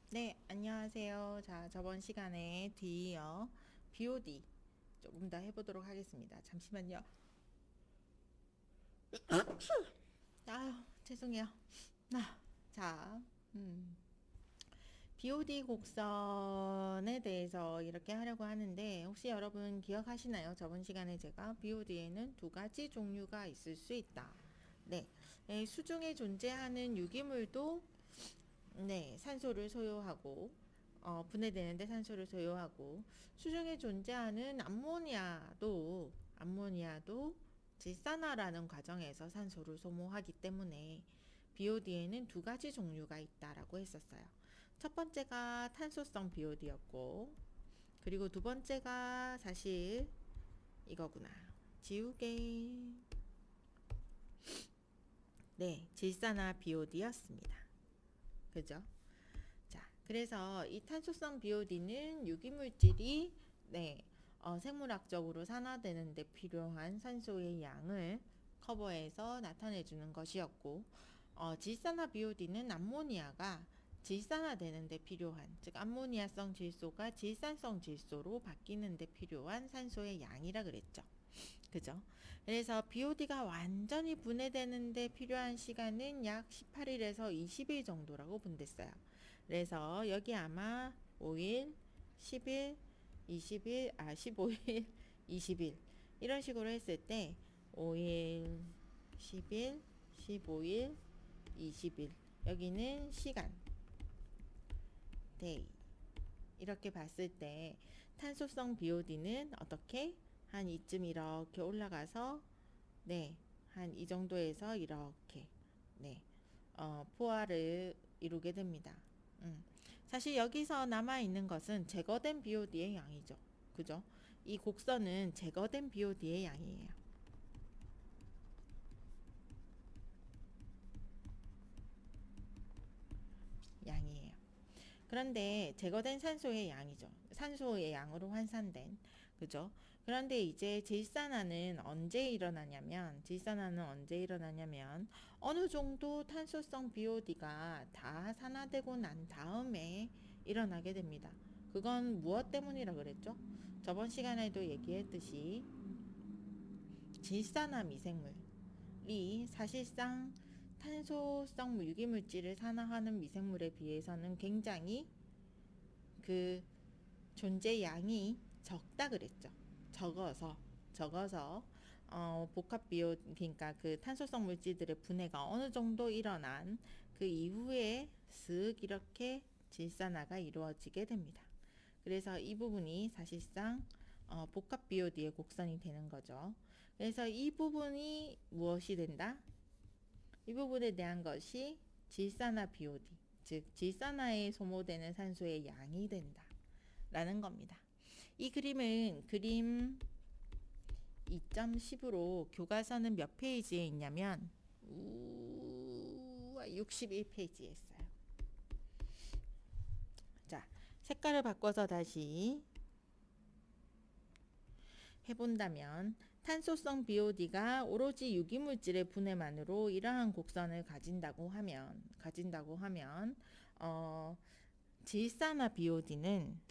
네, 안녕하세요. 자, 저번 시간에 뒤이어 BOD 조금 더 해보도록 하겠습니다. 잠시만요. 아유, 죄송해요. 자, 음, BOD 곡선에 대해서 이렇게 하려고 하는데 혹시 여러분 기억하시나요? 저번 시간에 제가 BOD에는 두 가지 종류가 있을 수 있다. 네, 수중에 존재하는 유기물도 산소를 소요하고 분해되는데 산소를 소요하고 수중에 존재하는 암모니아도 질산화라는 과정에서 산소를 소모하기 때문에 BOD에는 두 가지 종류가 있다라고 했었어요. 첫 번째가 탄소성 BOD였고 그리고 두 번째가 사실 이거구나. 지우개. 네, 질산화 BOD였습니다. 그죠? 자, 그래서 이 탄소성 BOD는 유기물질이 생물학적으로 산화되는 데 필요한 산소의 양을 커버해서 나타내 주는 것이었고 질산화 BOD는 암모니아가 질산화되는 데 필요한, 즉 암모니아성 질소가 질산성 질소로 바뀌는 데 필요한 산소의 양이라 그랬죠. 그죠? 그래서 BOD가 완전히 분해되는데 필요한 시간은 약 18일에서 20일 정도라고 분댔어요. 그래서 여기 아마 5일, 10일, 20일, 15일, 20일 이런 식으로 했을 때 5일, 10일, 15일, 20일 여기는 시간, day 이렇게 봤을 때 탄소성 BOD는 어떻게 한 이쯤 이렇게 올라가서 한 이 정도에서 이렇게 포화를 이루게 됩니다. 사실 여기서 남아 있는 것은 제거된 BOD의 양이죠. 그죠? 이 곡선은 제거된 BOD의 양이에요. 양이에요. 그런데 제거된 산소의 양이죠. 산소의 양으로 환산된. 그죠? 그런데 이제 질산화는 언제 일어나냐면 어느 정도 탄소성 BOD가 다 산화되고 난 다음에 일어나게 됩니다. 그건 무엇 때문이라 그랬죠? 저번 시간에도 얘기했듯이 질산화 미생물이 사실상 탄소성 유기물질을 산화하는 미생물에 비해서는 굉장히 그 존재 양이 적다 그랬죠. 적어서 복합 비오 그러니까 그 탄소성 물질들의 분해가 어느 정도 일어난 그 이후에 쓱 이렇게 질산화가 이루어지게 됩니다. 그래서 이 부분이 사실상 복합 BOD의 곡선이 되는 거죠. 그래서 이 부분이 무엇이 된다? 이 부분에 대한 것이 질산화 BOD, 즉 질산화에 소모되는 산소의 양이 된다. 라는 겁니다. 이 그림은 그림 2.10으로 교과서는 몇 페이지에 있냐면 61페이지에 있어요. 자, 색깔을 바꿔서 다시 해본다면 탄소성 BOD가 오로지 유기물질의 분해만으로 이러한 곡선을 가진다고 하면 질산화 BOD는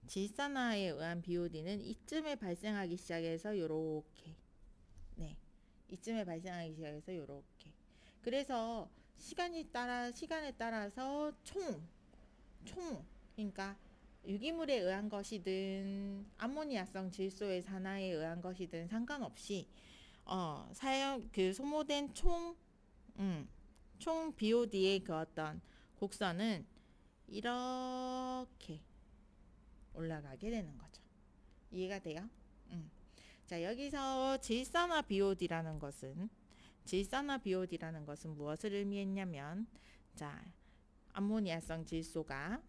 질산화에 의한 BOD는 이쯤에 발생하기 시작해서 요렇게 이쯤에 발생하기 시작해서 요렇게 그래서 시간에 따라서 총 그러니까 유기물에 의한 것이든 암모니아성 질소의 산화에 의한 것이든 상관없이 소모된 총 BOD의 그 어떤 곡선은 이렇게 올라가게 되는 거죠. 이해가 돼요? 자, 여기서 질산화 BOD라는 것은 무엇을 의미했냐면 자, 암모니아성 질소가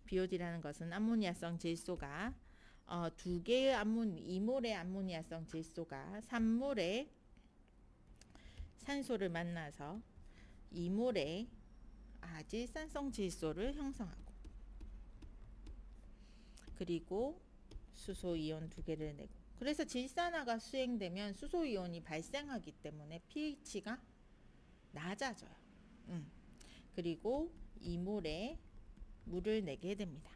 BOD라는 것은 암모니아성 질소가 두 개의 2몰의 암모니아성 질소가 3몰의 산소를 만나서 2몰의 아질산성 질소를 형성하고 그리고 수소 이온 두 개를 내고 그래서 질산화가 수행되면 수소이온이 발생하기 때문에 pH가 낮아져요. 그리고 이몰에 물을 내게 됩니다.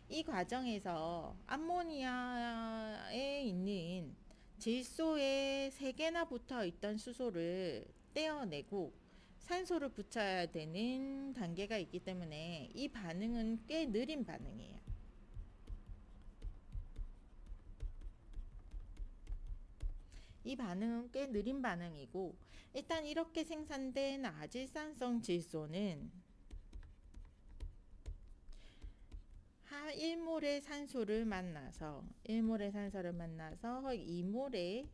이 과정에서 암모니아에 있는 질소에 3개나 붙어 있던 수소를 떼어내고 산소를 붙여야 되는 단계가 있기 때문에 이 반응은 꽤 느린 반응이에요. 이 반응은 꽤 느린 반응이고, 일단 이렇게 생산된 아질산성 질소는 1몰의 산소를 만나서 2몰의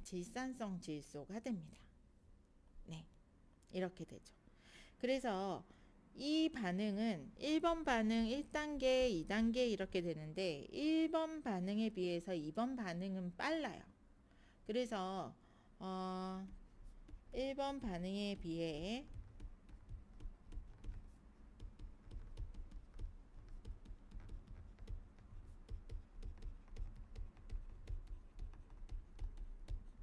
질산성 질소가 됩니다. 네, 이렇게 되죠. 그래서 이 반응은 1번 반응 1단계, 2단계 이렇게 되는데 1번 반응에 비해서 2번 반응은 빨라요. 그래서 1번 반응에 비해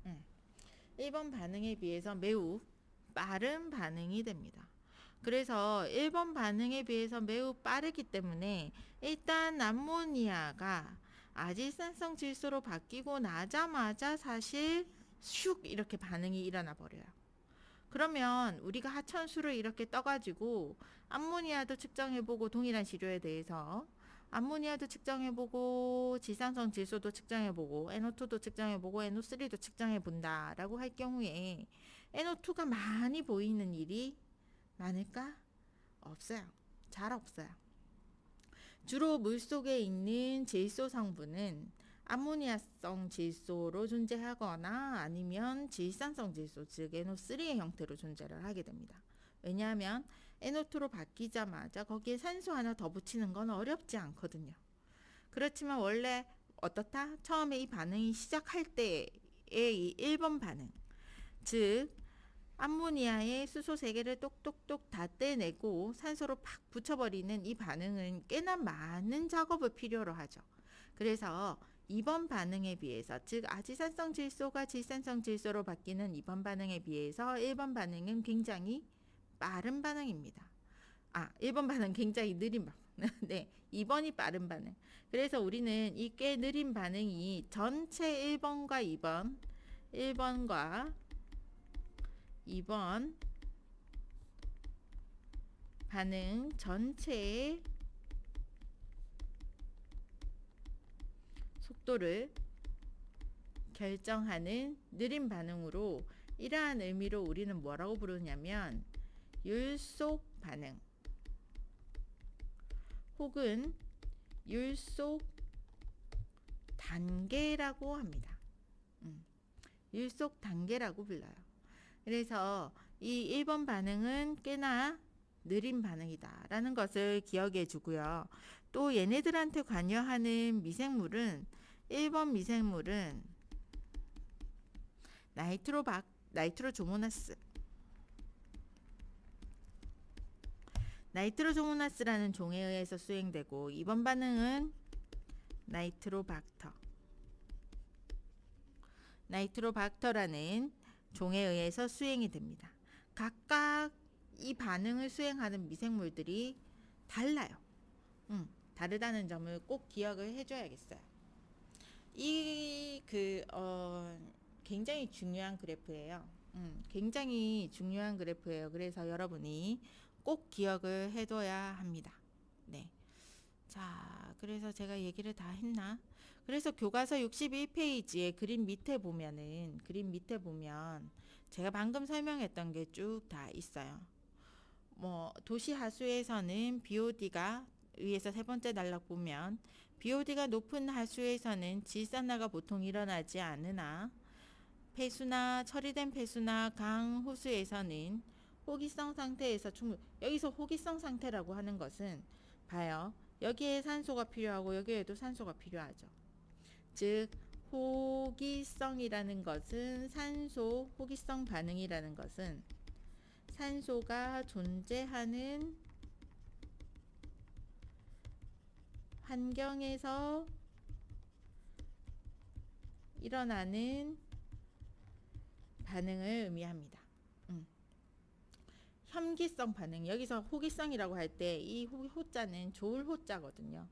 음, 1번 반응에 비해서 매우 빠른 반응이 됩니다. 그래서 1번 반응에 비해서 매우 빠르기 때문에 일단 암모니아가 아질산성 질소로 바뀌고 나자마자 사실 슉 이렇게 반응이 일어나 버려요. 그러면 우리가 하천수를 이렇게 떠가지고 암모니아도 측정해보고 동일한 시료에 대해서 암모니아도 측정해보고 질산성 질소도 측정해보고 NO2도 측정해보고 NO3도 측정해본다 라고 할 경우에 NO2가 많이 보이는 일이 많을까? 없어요. 잘 없어요. 주로 물속에 있는 질소 성분은 암모니아성 질소로 존재하거나 아니면 질산성 질소, 즉 NO3의 형태로 존재를 하게 됩니다. 왜냐하면 NO2로 바뀌자마자 거기에 산소 하나 더 붙이는 건 어렵지 않거든요. 그렇지만 원래 어떻다? 처음에 이 반응이 시작할 때의 이 1번 반응, 즉 암모니아에 수소 3개를 똑똑똑 다 떼내고 산소로 팍 붙여버리는 이 반응은 꽤나 많은 작업을 필요로 하죠. 그래서 2번 반응에 비해서, 즉 아지산성 질소가 질산성 질소로 바뀌는 2번 반응에 비해서 1번 반응은 굉장히 빠른 반응입니다. 1번 반응 굉장히 느린 반응. 네, 2번이 빠른 반응. 그래서 우리는 이 꽤 느린 반응이 전체 1번과 1번과 2번 반응 전체의 속도를 결정하는 느린 반응으로, 이러한 의미로 우리는 뭐라고 부르냐면 율속 반응 혹은 율속 단계라고 합니다. 율속 단계라고 불러요. 그래서 이 1번 반응은 꽤나 느린 반응이다 라는 것을 기억해 주고요. 또 얘네들한테 관여하는 미생물은 1번 미생물은 나이트로조모나스 나이트로조모나스라는 종에 의해서 수행되고, 2번 반응은 나이트로박터라는 종에 의해서 수행이 됩니다. 각각 이 반응을 수행하는 미생물들이 달라요. 다르다는 점을 꼭 기억을 해줘야겠어요. 굉장히 중요한 그래프예요. 굉장히 중요한 그래프예요. 그래서 여러분이 꼭 기억을 해둬야 합니다. 네. 자, 그래서 제가 얘기를 다 했나? 그래서 교과서 61페이지에 그림 밑에 보면 제가 방금 설명했던 게 쭉 다 있어요. 도시 하수에서는 BOD가 위에서 세 번째 단락 보면 BOD가 높은 하수에서는 질산화가 보통 일어나지 않으나 폐수나 처리된 폐수나 강 호수에서는 호기성 상태에서 여기서 호기성 상태라고 하는 것은 봐요. 여기에 산소가 필요하고 여기에도 산소가 필요하죠. 즉 호기성이라는 것은 호기성 반응이라는 것은 산소가 존재하는 환경에서 일어나는 반응을 의미합니다. 혐기성 반응, 여기서 호기성이라고 할 때 이 호자는 좋을 호자거든요.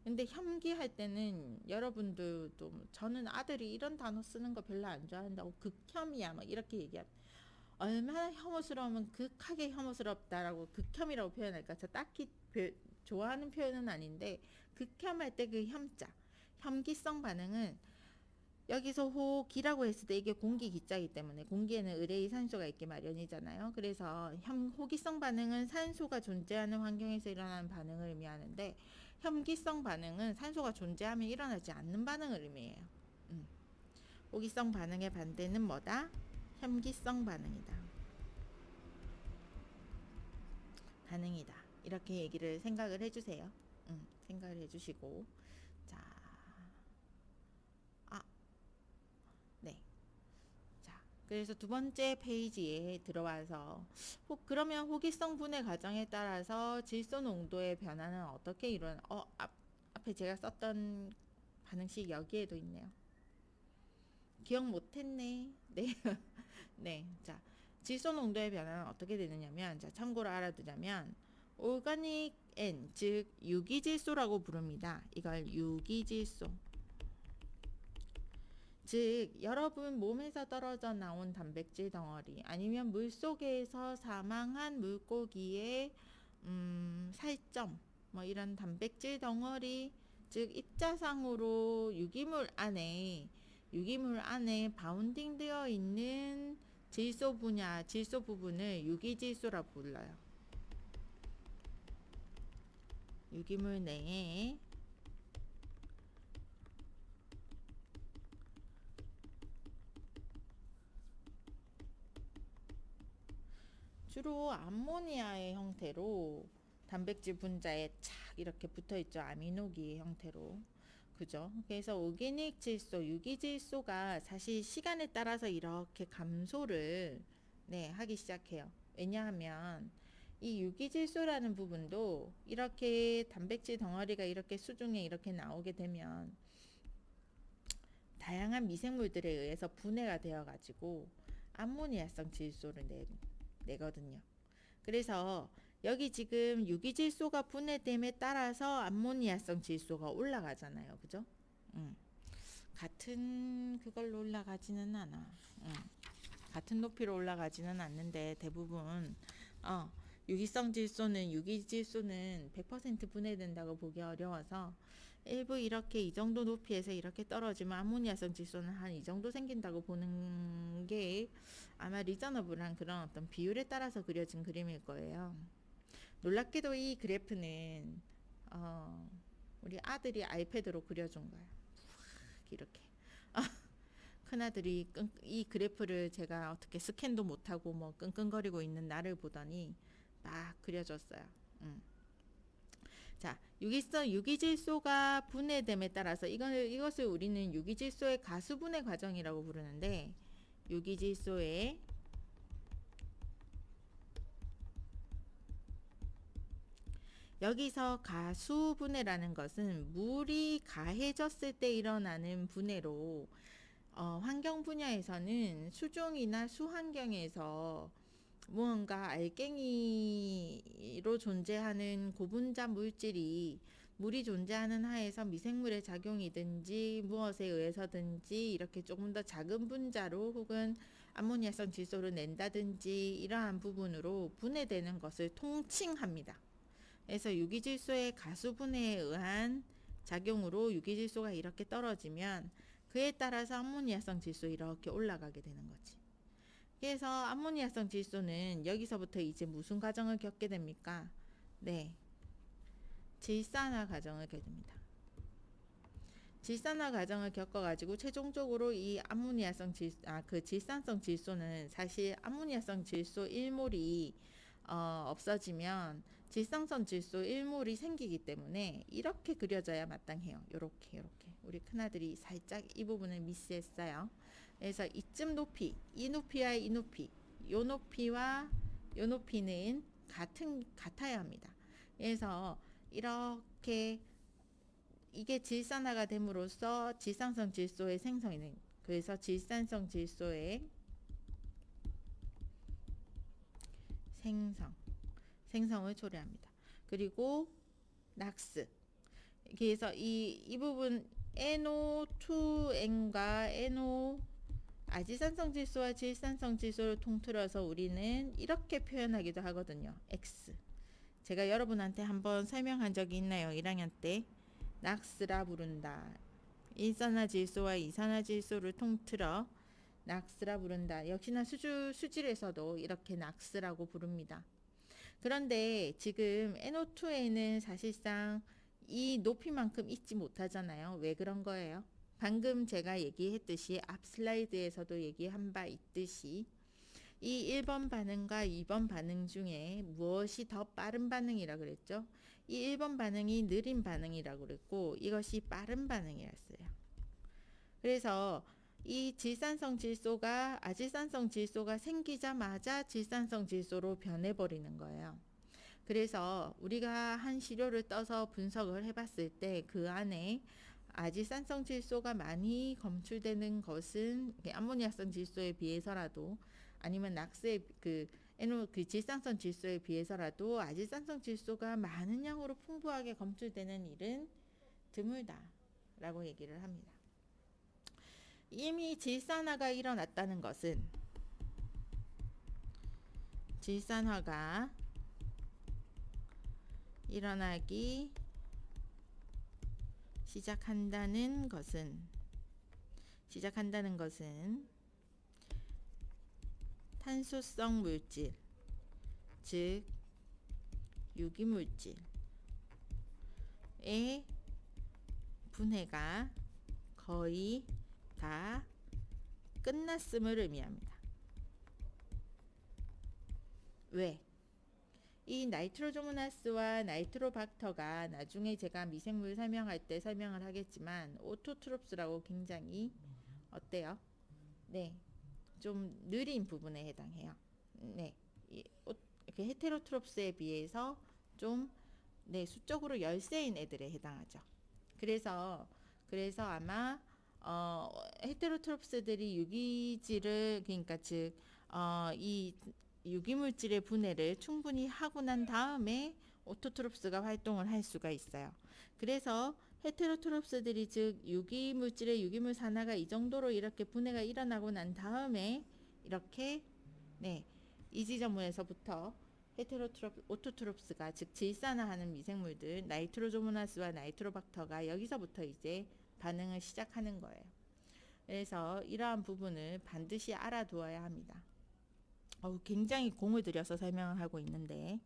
근데 혐기할 때는 여러분들도 저는 아들이 이런 단어 쓰는 거 별로 안 좋아한다고 극혐이야 막 이렇게 얘기합니다. 얼마나 혐오스러우면 극하게 혐오스럽다라고 극혐이라고 표현할까? 저 딱히 좋아하는 표현은 아닌데 극혐할 때 그 혐자, 혐기성 반응은 여기서 호기라고 했을 때 이게 공기 기자이기 때문에 공기에는 의뢰의 산소가 있기 마련이잖아요. 그래서 호기성 반응은 산소가 존재하는 환경에서 일어나는 반응을 의미하는데 혐기성 반응은 산소가 존재하면 일어나지 않는 반응을 의미해요. 호기성 반응의 반대는 뭐다? 혐기성 반응이다. 반응이다. 이렇게 얘기를 생각을 해주세요. 생각을 해주시고 자, 네. 자, 그래서 두 번째 페이지에 들어와서 그러면 호기성 분해 과정에 따라서 질소 농도의 변화는 어떻게 일어나? 앞에 제가 썼던 반응식 여기에도 있네요. 기억 못했네. 네. 네. 자, 질소 농도의 변화는 어떻게 되느냐면, 자, 참고로 알아두자면, 오가닉 N, 즉 유기질소라고 부릅니다. 이걸 유기질소. 즉 여러분 몸에서 떨어져 나온 단백질 덩어리 아니면 물속에서 사망한 물고기의 살점 뭐 이런 단백질 덩어리 즉 입자상으로 유기물 안에 바운딩 되어 있는 질소 부분을 유기질소라 불러요. 유기물 내에 주로 암모니아의 형태로 단백질 분자에 착 이렇게 붙어있죠. 아미노기의 형태로. 그죠? 그래서 오게닉 질소, 유기질소가 사실 시간에 따라서 이렇게 감소를 하기 시작해요. 왜냐하면 이 유기질소라는 부분도 이렇게 단백질 덩어리가 이렇게 수중에 이렇게 나오게 되면 다양한 미생물들에 의해서 분해가 되어 가지고 암모니아성 질소를 내거든요. 그래서 여기 지금 유기질소가 분해됨에 따라서 암모니아성 질소가 올라가잖아요. 그죠? 같은 그걸로 올라가지는 않아. 같은 높이로 올라가지는 않는데 대부분 유기질소는 100% 분해된다고 보기 어려워서 일부 이렇게 이 정도 높이에서 이렇게 떨어지면 암모니아성 질소는 한 이 정도 생긴다고 보는 게 아마 리저너블한 그런 어떤 비율에 따라서 그려진 그림일 거예요. 놀랍게도 이 그래프는 우리 아들이 아이패드로 그려준 거예요. 이렇게. 큰아들이 이 그래프를 제가 어떻게 스캔도 못하고 뭐 끙끙거리고 있는 나를 보더니 막 그려줬어요. 자, 유기질소가 분해됨에 따라서 이것을 우리는 유기질소의 가수분해 과정이라고 부르는데 유기질소의 여기서 가수분해라는 것은 물이 가해졌을 때 일어나는 분해로 환경 분야에서는 수종이나 수환경에서 무언가 알갱이로 존재하는 고분자 물질이 물이 존재하는 하에서 미생물의 작용이든지 무엇에 의해서든지 이렇게 조금 더 작은 분자로 혹은 암모니아성 질소를 낸다든지 이러한 부분으로 분해되는 것을 통칭합니다. 그래서 유기질소의 가수분해에 의한 작용으로 유기질소가 이렇게 떨어지면 그에 따라서 암모니아성 질소 이렇게 올라가게 되는 거지. 그래서 암모니아성 질소는 여기서부터 이제 무슨 과정을 겪게 됩니까? 네, 질산화 과정을 겪습니다. 질산화 과정을 겪어가지고 최종적으로 이 질산성 질소는 사실 암모니아성 질소 1몰이 없어지면 질산성 질소 1몰이 생기기 때문에 이렇게 그려져야 마땅해요. 요렇게 우리 큰아들이 살짝 이 부분을 미스했어요. 그래서 이쯤 높이, 이 높이와 이 높이, 요 높이와 요 높이는 같아야 합니다. 그래서 이렇게 이게 질산화가 됨으로써 질산성 질소의 생성이, 그래서 질산성 질소의 생성을 초래합니다. 그리고 낙스. 그래서 이 부분 NO2N과 NO 아지산성 질소와 질산성 질소를 통틀어서 우리는 이렇게 표현하기도 하거든요. X. 제가 여러분한테 한번 설명한 적이 있나요? 1학년 때 낙스라 부른다. 일산화질소와 이산화질소를 통틀어 낙스라 부른다. 역시나 수질에서도 이렇게 낙스라고 부릅니다. 그런데 지금 NO2에는 사실상 이 높이만큼 있지 못하잖아요. 왜 그런 거예요? 방금 제가 얘기했듯이 앞 슬라이드에서도 얘기한 바 있듯이 이 1번 반응과 2번 반응 중에 무엇이 더 빠른 반응이라 그랬죠? 이 1번 반응이 느린 반응이라고 그랬고 이것이 빠른 반응이었어요. 그래서 이 질산성 질소가 아질산성 질소가 생기자마자 질산성 질소로 변해버리는 거예요. 그래서 우리가 한 시료를 떠서 분석을 해봤을 때 그 안에 아질산성 질소가 많이 검출되는 것은 암모니아성 질소에 비해서라도 아니면 낙스의 그 질산성 질소에 비해서라도 아질산성 질소가 많은 양으로 풍부하게 검출되는 일은 드물다라고 얘기를 합니다. 이미 질산화가 일어났다는 것은 질산화가 일어나기 시작한다는 것은 탄소성 물질, 즉 유기물질의 분해가 거의 다 끝났음을 의미합니다. 왜? 이 나이트로조모나스와 나이트로박터가 나중에 제가 미생물 설명할 때 설명을 하겠지만 오토트롭스라고 굉장히 어때요? 네, 좀 느린 부분에 해당해요. 네, 헤테로트롭스에 비해서 좀 수적으로 열세인 애들에 해당하죠. 그래서 아마 헤테로트롭스들이 유기질을 그러니까 즉 이 유기물질의 분해를 충분히 하고 난 다음에 오토트롭스가 활동을 할 수가 있어요. 그래서 헤테로트롭스들이 즉 유기물질의 유기물 산화가 이 정도로 이렇게 분해가 일어나고 난 다음에 이렇게 이 지점에서부터 오토트롭스가 즉 질산화하는 미생물들 나이트로조모나스와 나이트로박터가 여기서부터 이제 반응을 시작하는 거예요. 그래서 이러한 부분을 반드시 알아두어야 합니다. 굉장히 공을 들여서 설명을 하고 있는데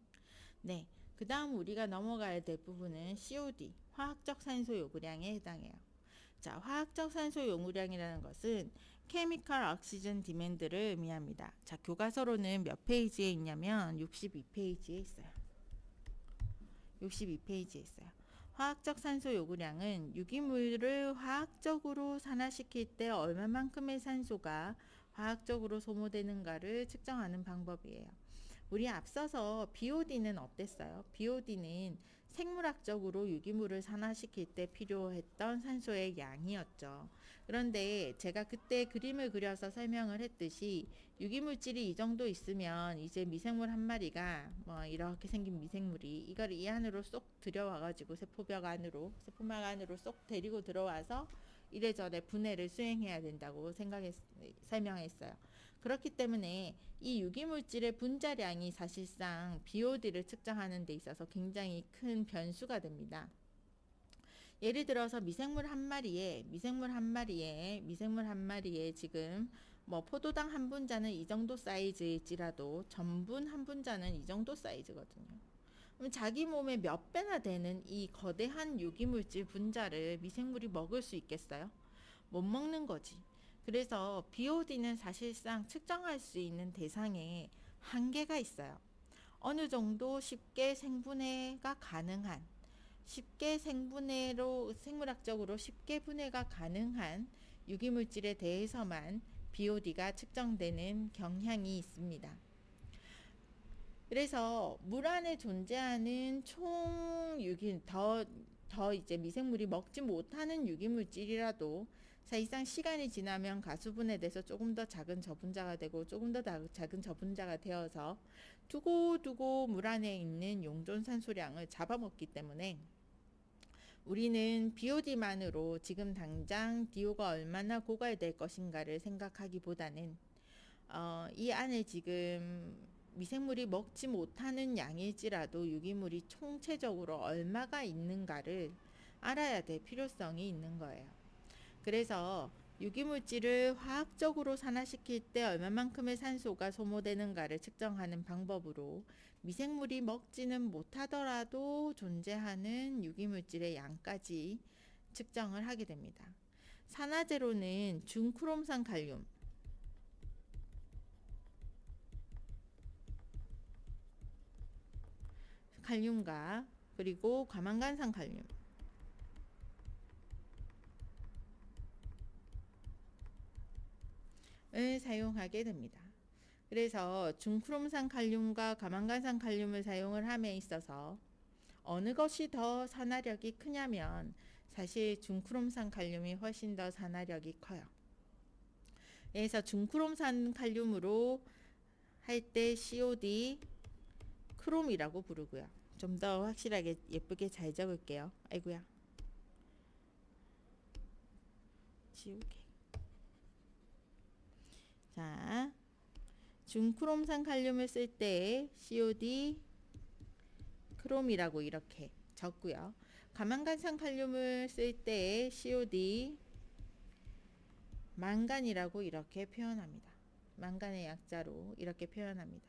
그 다음 우리가 넘어가야 될 부분은 COD, 화학적 산소 요구량에 해당해요. 자, 화학적 산소 요구량이라는 것은 케미컬 옥시전 디맨드를 의미합니다. 자, 교과서로는 몇 페이지에 있냐면 62페이지에 있어요. 62페이지에 있어요. 화학적 산소 요구량은 유기물을 화학적으로 산화시킬 때 얼마만큼의 산소가 화학적으로 소모되는가를 측정하는 방법이에요. 우리 앞서서 BOD는 어땠어요? BOD는 생물학적으로 유기물을 산화시킬 때 필요했던 산소의 양이었죠. 그런데 제가 그때 그림을 그려서 설명을 했듯이 유기물질이 이 정도 있으면 이제 미생물 한 마리가 이렇게 생긴 미생물이 이걸 이 안으로 쏙 들여와가지고 세포막 안으로 쏙 데리고 들어와서 이래저래 분해를 수행해야 된다고 설명했어요. 그렇기 때문에 이 유기물질의 분자량이 사실상 BOD를 측정하는 데 있어서 굉장히 큰 변수가 됩니다. 예를 들어서 미생물 한 마리에 지금 포도당 한 분자는 이 정도 사이즈일지라도 전분 한 분자는 이 정도 사이즈거든요. 그럼 자기 몸에 몇 배나 되는 이 거대한 유기물질 분자를 미생물이 먹을 수 있겠어요? 못 먹는 거지. 그래서 BOD는 사실상 측정할 수 있는 대상에 한계가 있어요. 어느 정도 쉽게 생분해가 가능한, 생물학적으로 쉽게 분해가 가능한 유기물질에 대해서만 BOD가 측정되는 경향이 있습니다. 그래서 물 안에 존재하는 총 더 더 이제 미생물이 먹지 못하는 유기물질이라도 사실상 시간이 지나면 가수분해돼서 조금 더 작은 저분자가 되고 조금 더 작은 저분자가 되어서 두고두고 물 안에 있는 용존산소량을 잡아먹기 때문에 우리는 BOD만으로 지금 당장 DO가 얼마나 고갈될 것인가를 생각하기보다는 이 안에 지금 미생물이 먹지 못하는 양일지라도 유기물이 총체적으로 얼마가 있는가를 알아야 될 필요성이 있는 거예요. 그래서 유기물질을 화학적으로 산화시킬 때 얼마만큼의 산소가 소모되는가를 측정하는 방법으로 미생물이 먹지는 못하더라도 존재하는 유기물질의 양까지 측정을 하게 됩니다. 산화제로는 중크롬산 칼륨, 칼륨과 그리고 과망간산 칼륨, 을 사용하게 됩니다. 그래서 중크롬산 칼륨과 과망간산 칼륨을 사용을 함에 있어서 어느 것이 더 산화력이 크냐면 사실 중크롬산 칼륨이 훨씬 더 산화력이 커요. 그래서 중크롬산 칼륨으로 할 때 COD 크롬이라고 부르고요. 좀 더 확실하게 예쁘게 잘 적을게요. 아이고야. 지우개. 자, 중크롬산 칼륨을 쓸 때 COD 크롬이라고 이렇게 적고요. 과망간산 칼륨을 쓸 때 COD 망간이라고 이렇게 표현합니다. 망간의 약자로 이렇게 표현합니다.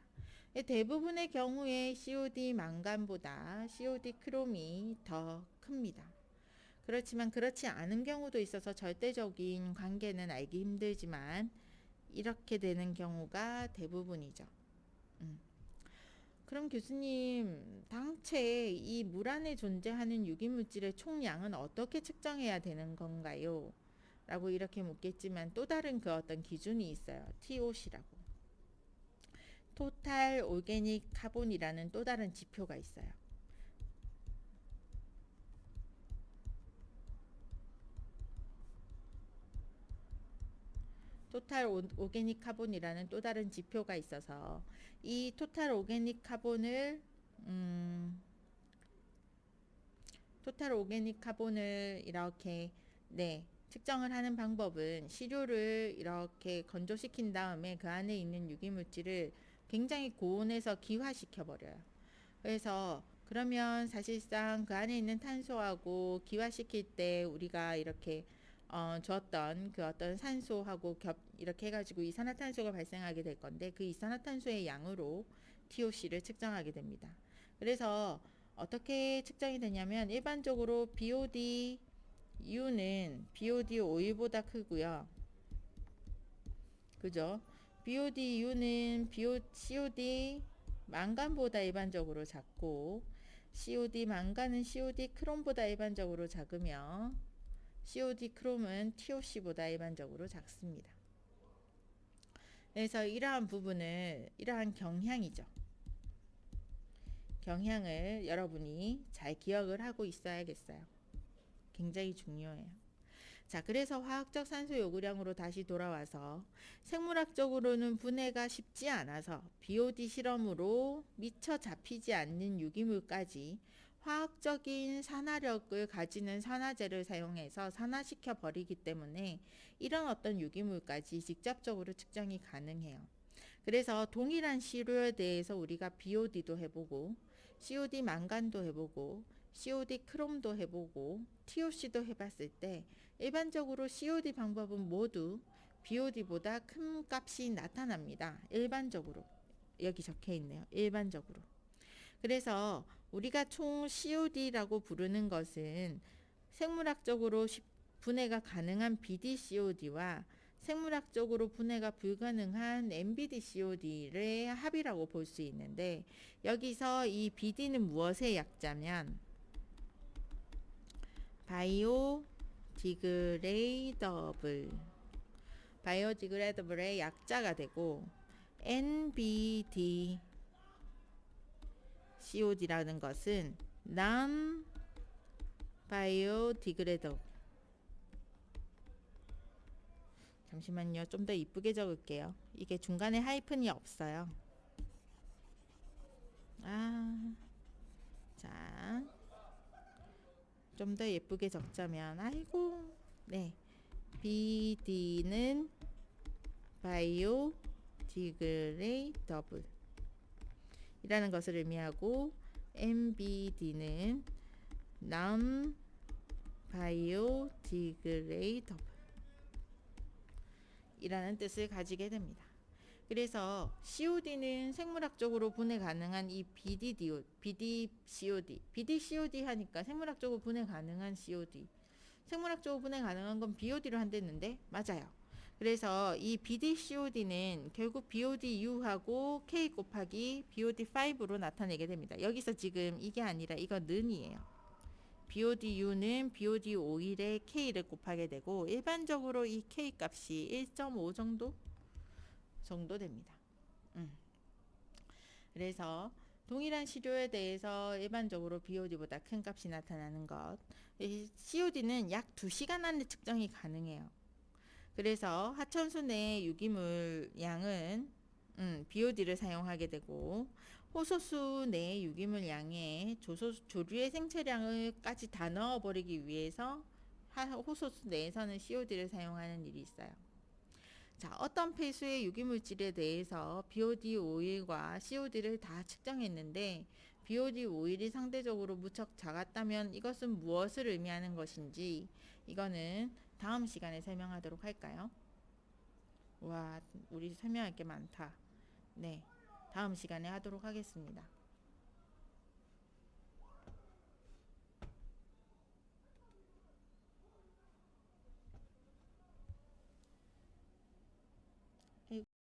대부분의 경우에 COD 망간보다 COD 크롬이 더 큽니다. 그렇지만 그렇지 않은 경우도 있어서 절대적인 관계는 알기 힘들지만 이렇게 되는 경우가 대부분이죠. 그럼 교수님, 당최 이 물 안에 존재하는 유기물질의 총량은 어떻게 측정해야 되는 건가요? 라고 이렇게 묻겠지만 또 다른 그 어떤 기준이 있어요. TOC라고. 토탈 오르게닉 카본이라는 또 다른 지표가 있어요. 토탈 오르게닉 카본이라는 또 다른 지표가 있어서 이 토탈 오르게닉 카본을 이렇게 측정을 하는 방법은 시료를 이렇게 건조시킨 다음에 그 안에 있는 유기물질을 굉장히 고온에서 기화시켜 버려요. 그래서 그러면 사실상 그 안에 있는 탄소하고 기화시킬 때 우리가 이렇게 줬던 그 어떤 산소하고 이렇게 해가지고 이산화탄소가 발생하게 될 건데 그 이산화탄소의 양으로 TOC를 측정하게 됩니다. 그래서 어떻게 측정이 되냐면 일반적으로 BODU는 BOD5보다 크고요. 그죠? BODU는 COD 망간보다 일반적으로 작고 COD 망간은 COD 크롬보다 일반적으로 작으며 COD 크롬은 TOC보다 일반적으로 작습니다. 그래서 이러한 부분을 이러한 경향이죠. 경향을 여러분이 잘 기억을 하고 있어야겠어요. 굉장히 중요해요. 자, 그래서 화학적 산소 요구량으로 다시 돌아와서 생물학적으로는 분해가 쉽지 않아서 BOD 실험으로 미처 잡히지 않는 유기물까지 화학적인 산화력을 가지는 산화제를 사용해서 산화시켜 버리기 때문에 이런 어떤 유기물까지 직접적으로 측정이 가능해요. 그래서 동일한 시료에 대해서 우리가 BOD도 해보고 COD 망간도 해보고 COD 크롬도 해보고 TOC도 해봤을 때 일반적으로 COD 방법은 모두 BOD보다 큰 값이 나타납니다. 일반적으로. 여기 적혀 있네요. 일반적으로. 그래서 우리가 총 COD라고 부르는 것은 생물학적으로 분해가 가능한 BDCOD와 생물학적으로 분해가 불가능한 NBDCOD의 합이라고 볼 수 있는데 여기서 이 BD는 무엇의 약자면 바이오디그레이더블의 약자가 되고 NBDCOD라는 것은 non 바이오디그레더블. 잠시만요. 좀 더 이쁘게 적을게요. 이게 중간에 하이픈이 없어요. 자, 좀 더 예쁘게 적자면, 아이고, 네, BD는 바이오디그레이더블 이라는 것을 의미하고, MBD는 non biodegradable 이라는 뜻을 가지게 됩니다. 그래서 COD는 생물학적으로 분해 가능한 이 BDCOD 하니까 생물학적으로 분해 가능한 COD. 생물학적으로 분해 가능한 건 BOD로 한댔는데 맞아요. 그래서 이 BDCOD는 결국 BODU하고 K 곱하기 BOD5로 나타내게 됩니다. 여기서 지금 이게 아니라 이거 는이에요. BODU는 BOD51에 K를 곱하게 되고 일반적으로 이 K 값이 1.5 정도 됩니다. 그래서 동일한 시료에 대해서 일반적으로 BOD보다 큰 값이 나타나는 것. COD는 약 2시간 안에 측정이 가능해요. 그래서 하천수 내 유기물 양은 BOD를 사용하게 되고 호소수 내 유기물 양의 조류의 생체량을까지 다 넣어버리기 위해서 호소수 내에서는 COD를 사용하는 일이 있어요. 자, 어떤 폐수의 유기물질에 대해서 BOD 오일과 COD를 다 측정했는데 BOD 오일이 상대적으로 무척 작았다면 이것은 무엇을 의미하는 것인지 이거는 다음 시간에 설명하도록 할까요? 와, 우리 설명할 게 많다. 네, 다음 시간에 하도록 하겠습니다.